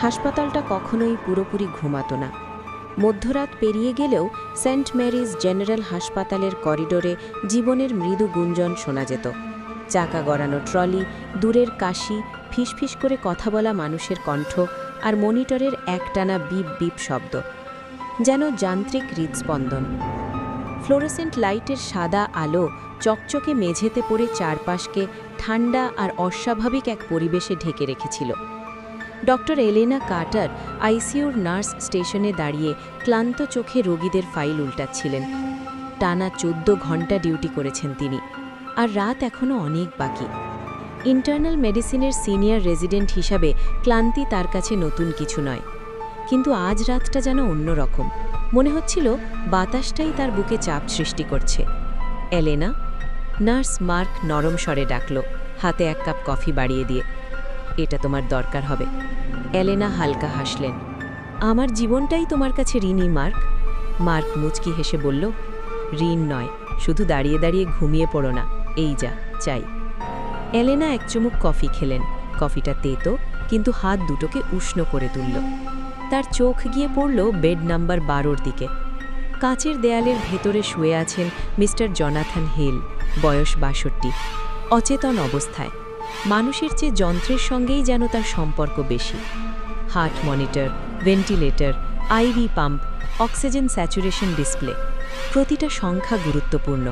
হাসপাতালটা কখনোই পুরোপুরি ঘুমাতো না। মধ্যরাত পেরিয়ে গেলেও সেন্ট মেরিজ জেনারেল হাসপাতালের করিডোরে জীবনের মৃদু গুঞ্জন শোনা যেত। চাকা গড়ানো ট্রলি, দূরের কাশি, ফিসফিস করে কথা বলা মানুষের কণ্ঠ আর মনিটরের একটানা বিপ বিপ শব্দ, যেন যান্ত্রিক হৃদস্পন্দন। ফ্লোরোসেন্ট লাইটের সাদা আলো চকচকে মেঝেতে পড়ে চারপাশকে ঠান্ডা আর অস্বাভাবিক এক পরিবেশে ঢেকে রেখেছিল। ডক্টর এলেনা কার্টার আইসিইউর নার্স স্টেশনে দাঁড়িয়ে ক্লান্ত চোখে রোগীদের ফাইল উল্টাচ্ছিলেন। টানা 14 ঘন্টা ডিউটি করেছেন তিনি, আর রাত এখনও অনেক বাকি। ইন্টারনাল মেডিসিনের সিনিয়র রেজিডেন্ট হিসাবে ক্লান্তি তার কাছে নতুন কিছু নয়, কিন্তু আজ রাতটা যেন অন্যরকম। মনে হচ্ছিল বাতাসটাই তার বুকে চাপ সৃষ্টি করছে। এলেনা, নার্স মার্ক নরম স্বরে ডাকল, হাতে এক কাপ কফি বাড়িয়ে দিয়ে। এটা তোমার দরকার হবে। এলেনা হালকা হাসলেন। আমার জীবনটাই তোমার কাছে ঋণী, মার্ক। মার্ক মুচকি হেসে বলল, ঋণ নয়, শুধু দাঁড়িয়ে দাঁড়িয়ে ঘুমিয়ে পড়ো না, এই যা চাই। এলেনা এক চুমুক কফি খেলেন। কফিটা তেতো, কিন্তু হাত দুটোকে উষ্ণ করে তুলল। তার চোখ গিয়ে পড়ল বেড নাম্বার 12-র দিকে। কাঁচের দেয়ালের ভেতরে শুয়ে আছেন মিস্টার জনাথন হিল, বয়স 62, অচেতন অবস্থায়। মানুষের চেয়ে যন্ত্রের সঙ্গেই যেন তার সম্পর্ক বেশি। Heart monitor, ventilator, IV pump, oxygen saturation display, প্রতিটা সংখ্যা গুরুত্বপূর্ণ,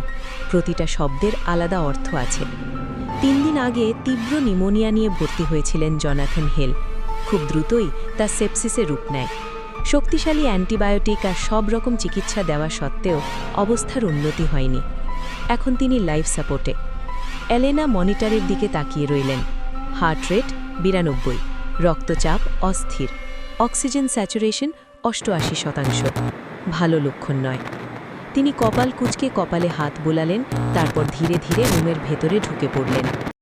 প্রতিটা শব্দের আলাদা অর্থ আছে। 3 দিন আগে তীব্র নিউমোনিয়া নিয়ে ভর্তি হয়েছিলেন জনাথন হিল। খুব দ্রুতই তা সেপসিসে রূপ নেয়। শক্তিশালী অ্যান্টিবায়োটিক আর সব রকম চিকিৎসা দেওয়া সত্ত্বেও অবস্থার উন্নতি হয়নি। এখন তিনি লাইফ সাপোর্টে। এলেনা মনিটরের দিকে তাকিয়ে রইলেন। হার্ট রেট 92, রক্তচাপ অস্থির, অক্সিজেন স্যাচুরেশন 88%। ভালো লক্ষণ নয়। তিনি কপাল কুঁচকে কপালে হাত বোলালেন, তারপর ধীরে ধীরে রুমের ভেতরে ঢুকে পড়লেন।